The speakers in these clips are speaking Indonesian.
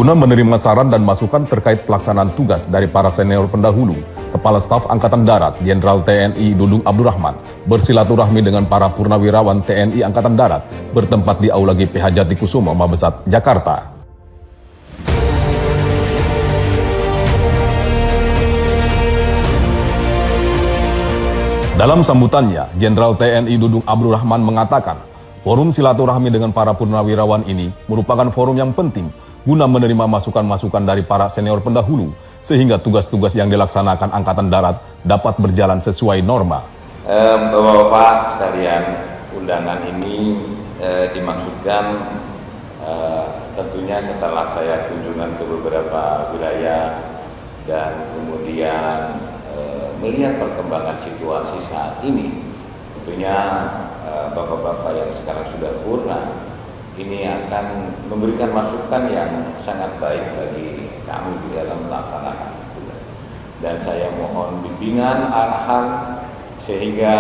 Guna menerima saran dan masukan terkait pelaksanaan tugas dari para senior pendahulu, Kepala Staf Angkatan Darat Jenderal TNI Dudung Abdurrahman bersilaturahmi dengan para purnawirawan TNI Angkatan Darat bertempat di Aula GPH Jatikusumo, Mabesat, Jakarta. Dalam sambutannya, Jenderal TNI Dudung Abdurrahman mengatakan, forum silaturahmi dengan para purnawirawan ini merupakan forum yang penting guna menerima masukan-masukan dari para senior pendahulu, sehingga tugas-tugas yang dilaksanakan Angkatan Darat dapat berjalan sesuai norma. Bapak-bapak sekalian, undangan ini dimaksudkan tentunya setelah saya kunjungan ke beberapa wilayah dan kemudian melihat perkembangan situasi saat ini, tentunya bapak-bapak yang sekarang sudah purna ini akan memberikan masukan yang sangat baik bagi kami di dalam melaksanakan tugas. Dan saya mohon bimbingan, arahan, sehingga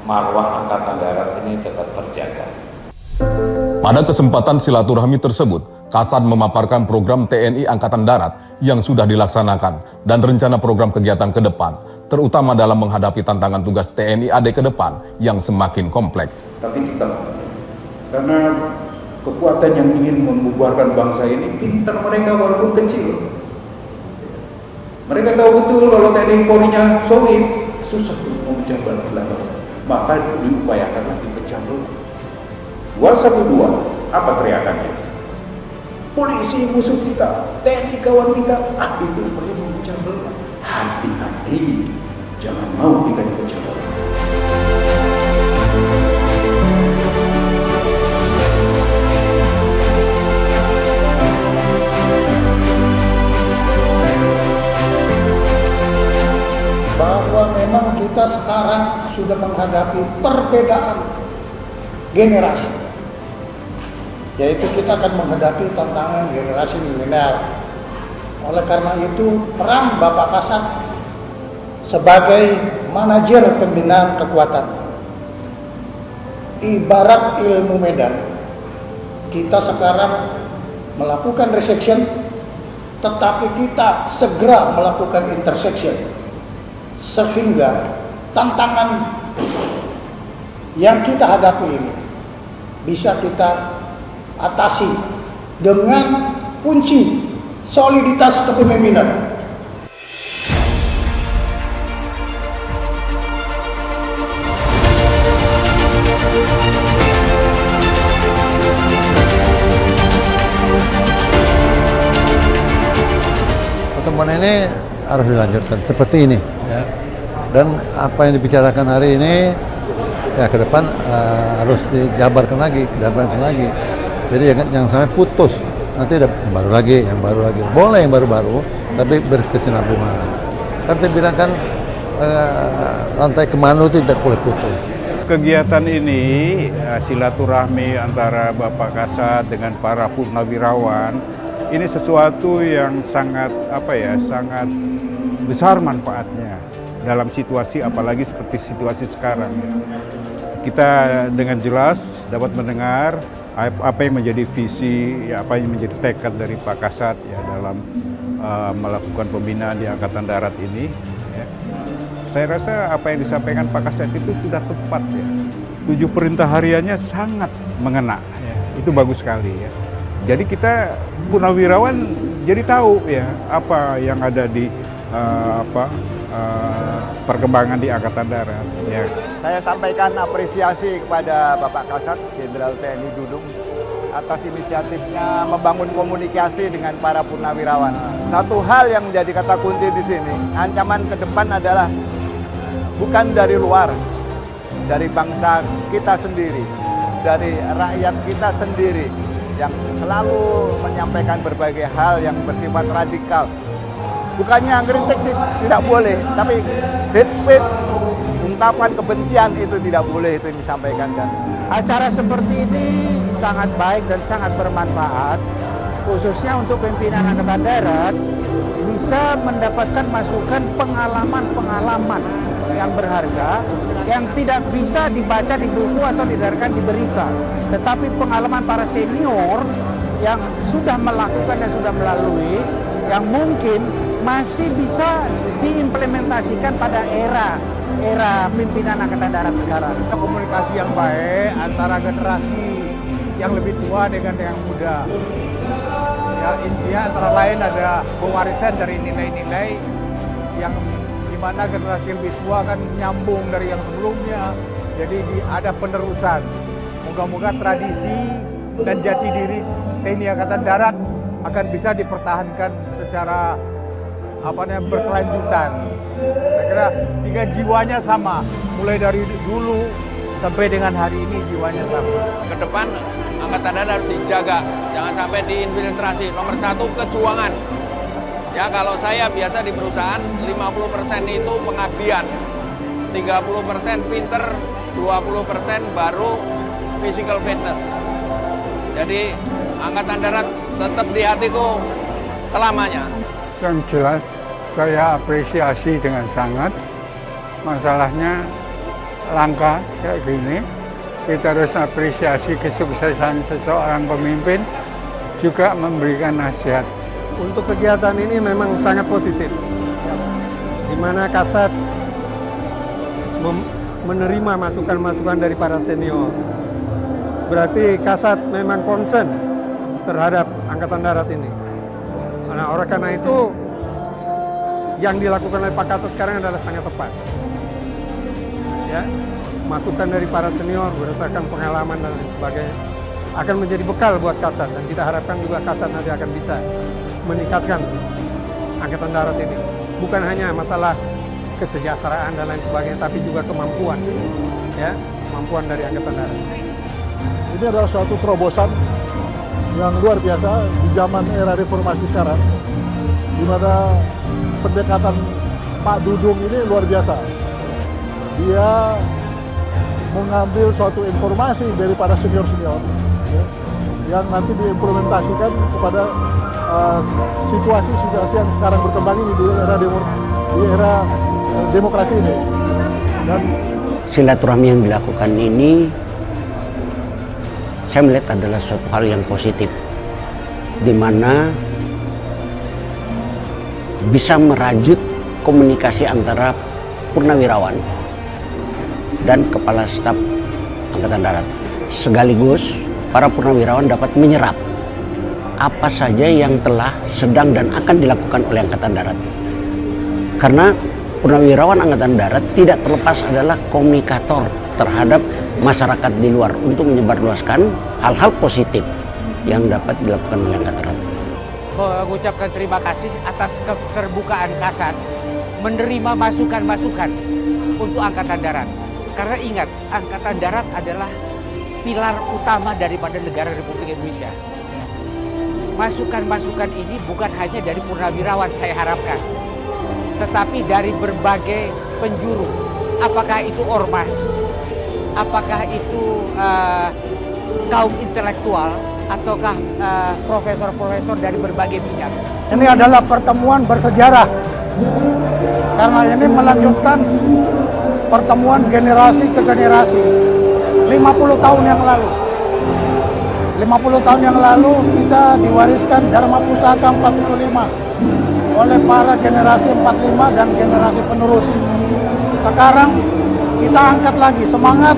marwah Angkatan Darat ini tetap terjaga. Pada kesempatan silaturahmi tersebut, Kasat memaparkan program TNI Angkatan Darat yang sudah dilaksanakan dan rencana program kegiatan ke depan, terutama dalam menghadapi tantangan tugas TNI AD ke depan yang semakin kompleks. Tapi kita, karena kekuatan yang ingin membubarkan bangsa ini, pintar mereka walaupun kecil. Mereka tahu betul kalau TNI Polri-nya solid, susah untuk memecah belah. Maka diupayakan dipecah belah. 212, apa teriakannya? Polisi musuh kita, TNI kawan kita, itu perlu memecah belah. Hati-hati, jangan mau kita dipecah belah. Bahwa memang kita sekarang sudah menghadapi perbedaan generasi, yaitu kita akan menghadapi tantangan generasi milenial. Oleh karena itu, peran Bapak Kasat sebagai manajer pembinaan kekuatan ibarat ilmu medan. Kita sekarang melakukan resection, tetapi kita segera melakukan intersection, sehingga tantangan yang kita hadapi ini bisa kita atasi dengan kunci soliditas kepemimpinan. Pertemuan ini harus dilanjutkan seperti ini, ya. Dan apa yang dibicarakan hari ini, ya ke depan harus dijabarkan lagi. Jadi jangan sampai putus. Nanti ada yang baru lagi. Boleh yang baru-baru, tapi berkesinambungan. Kan saya bilang kan rantai kemana itu tidak boleh putus. Kegiatan ini, silaturahmi antara Bapak Kasat dengan para purnawirawan, ini sesuatu yang sangat sangat besar manfaatnya dalam situasi apalagi seperti situasi sekarang. Kita dengan jelas dapat mendengar apa yang menjadi visi, ya, apa yang menjadi tekad dari Pak Kasat ya dalam melakukan pembinaan di Angkatan Darat ini. Ya. Saya rasa apa yang disampaikan Pak Kasat itu sudah tepat ya. 7 perintah hariannya sangat mengena. Ya. Itu bagus sekali ya. Jadi kita purnawirawan jadi tahu ya apa yang ada di perkembangan di Angkatan Darat. Ya. Saya sampaikan apresiasi kepada Bapak Kasat Jenderal TNI Dudung atas inisiatifnya membangun komunikasi dengan para purnawirawan. Satu hal yang menjadi kata kunci di sini, ancaman ke depan adalah bukan dari luar, dari bangsa kita sendiri, dari rakyat kita sendiri yang selalu menyampaikan berbagai hal yang bersifat radikal. Bukannya kritik tidak boleh, tapi hate speech, ungkapan kebencian itu tidak boleh, itu yang disampaikan kan. Acara seperti ini sangat baik dan sangat bermanfaat, khususnya untuk pimpinan Angkatan Darat bisa mendapatkan masukan pengalaman-pengalaman yang berharga yang tidak bisa dibaca di buku atau didengarkan di berita, tetapi pengalaman para senior yang sudah melakukan dan sudah melalui, yang mungkin masih bisa diimplementasikan pada era pimpinan Angkatan Darat sekarang. Komunikasi yang baik antara generasi yang lebih tua dengan yang muda. Ya, intinya antara lain ada pewarisan dari nilai-nilai yang dimana generasi lebih tua kan nyambung dari yang sebelumnya. Jadi ada penerusan. Moga-moga tradisi dan jati diri TNI Angkatan Darat akan bisa dipertahankan secara berkelanjutan. Saya kira sehingga jiwanya sama, mulai dari dulu sampai dengan hari ini jiwanya sama. Ke depan Angkatan Darat harus dijaga, jangan sampai diinfiltrasi. Nomor satu, kejuangan. Ya, kalau saya biasa di perusahaan 50% itu pengabdian, 30% pinter, 20% baru physical fitness. Jadi Angkatan Darat tetap di hatiku selamanya. Yang jelas saya apresiasi dengan sangat. Masalahnya langka kayak gini. Kita harus apresiasi kesuksesan seseorang pemimpin, juga memberikan nasihat. Untuk kegiatan ini memang sangat positif, di mana Kasat menerima masukan-masukan dari para senior. Berarti Kasat memang concern terhadap Angkatan Darat ini. Nah, oleh karena itu yang dilakukan oleh Pak Kasat sekarang adalah sangat tepat. Ya, masukan dari para senior berdasarkan pengalaman dan lain sebagainya akan menjadi bekal buat Kasat, dan kita harapkan juga Kasat nanti akan bisa meningkatkan Angkatan Darat ini. Bukan hanya masalah kesejahteraan dan lain sebagainya, tapi juga kemampuan, ya, kemampuan dari Angkatan Darat. Ini adalah suatu terobosan yang luar biasa di zaman era reformasi sekarang, di mana pendekatan Pak Dudung ini luar biasa. Dia mengambil suatu informasi dari para senior-senior, ya, yang nanti diimplementasikan kepada situasi-situasi yang sekarang berkembang ini di era demokrasi ini. Dan silaturahmi yang dilakukan ini saya melihat adalah suatu hal yang positif, di mana bisa merajut komunikasi antara purnawirawan dan kepala staf Angkatan Darat. Sekaligus para purnawirawan dapat menyerap apa saja yang telah, sedang, dan akan dilakukan oleh Angkatan Darat. Karena purnawirawan Angkatan Darat tidak terlepas adalah komunikator terhadap masyarakat di luar untuk menyebarluaskan hal-hal positif yang dapat dilakukan oleh Angkatan Darat. Mengucapkan terima kasih atas keterbukaan Kasat menerima masukan-masukan untuk Angkatan Darat. Karena ingat, Angkatan Darat adalah pilar utama daripada negara Republik Indonesia. Masukan-masukan ini bukan hanya dari purnawirawan saya harapkan, tetapi dari berbagai penjuru. Apakah itu ormas, apakah itu kaum intelektual, ataukah profesor-profesor dari berbagai bidang. Ini adalah pertemuan bersejarah, karena ini melanjutkan pertemuan generasi ke generasi 50 tahun yang lalu. 50 tahun yang lalu kita diwariskan Dharma Pusaka 45 oleh para generasi 45 dan generasi penerus. Sekarang kita angkat lagi semangat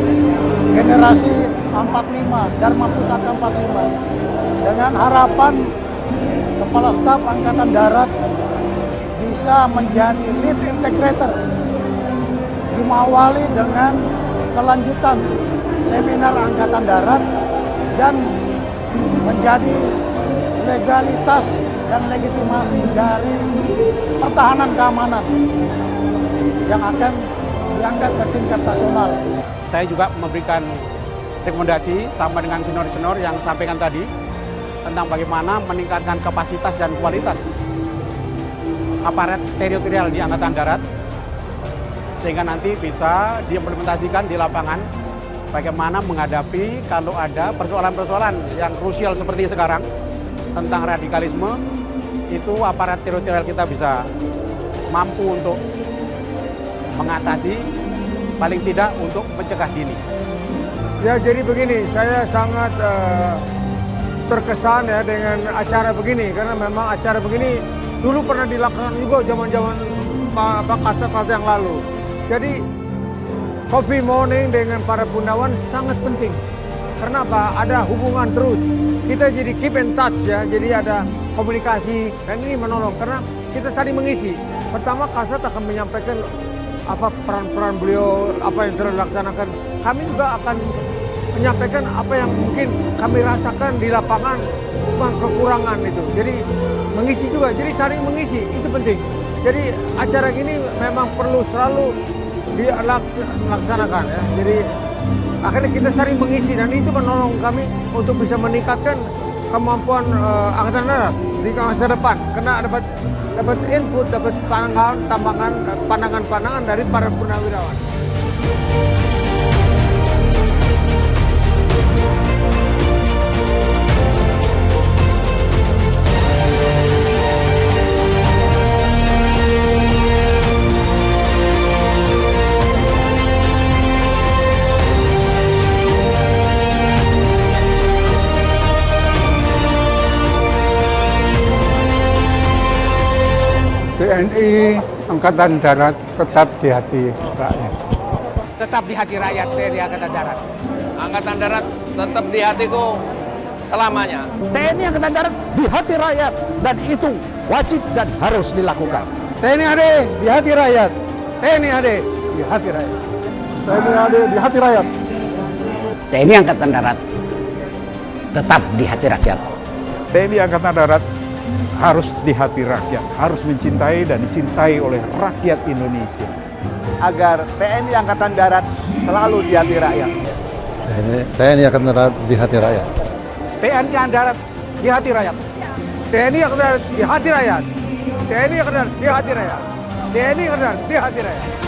generasi 45, Dharma Pusaka 45, dengan harapan Kepala Staf Angkatan Darat bisa menjadi lead integrator, dimawali dengan kelanjutan seminar Angkatan Darat dan menjadi legalitas dan legitimasi dari pertahanan keamanan yang akan diangkat ke tingkat nasional. Saya juga memberikan rekomendasi sama dengan senior-senior yang sampaikan tadi tentang bagaimana meningkatkan kapasitas dan kualitas aparat teritorial di Angkatan Darat sehingga nanti bisa diimplementasikan di lapangan. Bagaimana menghadapi kalau ada persoalan-persoalan yang krusial seperti sekarang tentang radikalisme, itu aparat teritorial kita bisa mampu untuk mengatasi, paling tidak untuk mencegah dini. Ya, jadi begini, saya sangat terkesan ya dengan acara begini, karena memang acara begini dulu pernah dilakukan juga zaman-zaman Kasat yang lalu. Jadi coffee morning dengan para Pundawan sangat penting. Karena apa? Ada hubungan terus. Kita jadi keep in touch ya, jadi ada komunikasi dan ini menolong karena kita saling mengisi. Pertama Kasat akan menyampaikan apa peran-peran beliau, apa yang telah dilaksanakan. Kami juga akan menyampaikan apa yang mungkin kami rasakan di lapangan, kekurangan itu. Jadi mengisi juga, jadi saling mengisi, itu penting. Jadi acara gini memang perlu selalu dilaksanakan ya. Jadi akhirnya kita saling mengisi dan itu menolong kami untuk bisa meningkatkan kemampuan Angkatan Darat di masa depan. Karena dapat input, dapat pandangan-pandangan dari para purnawirawan. TNI Angkatan Darat tetap di hati rakyat. Tetap di hati rakyat TNI Angkatan Darat. Angkatan Darat tetap di hatiku selamanya. TNI Angkatan Darat di hati rakyat dan itu wajib dan harus dilakukan. TNI AD di hati rakyat. TNI AD di hati rakyat. TNI AD di hati rakyat. TNI Angkatan Darat tetap di hati rakyat. TNI Angkatan Darat harus di hati rakyat, harus mencintai dan dicintai oleh rakyat Indonesia. Agar TNI Angkatan Darat selalu di hati rakyat. TNI Angkatan Darat di hati rakyat. TNI Angkatan Darat di hati rakyat. TNI Angkatan Darat di hati rakyat. TNI Angkatan Darat di hati rakyat. TNI Angkatan Darat di hati rakyat.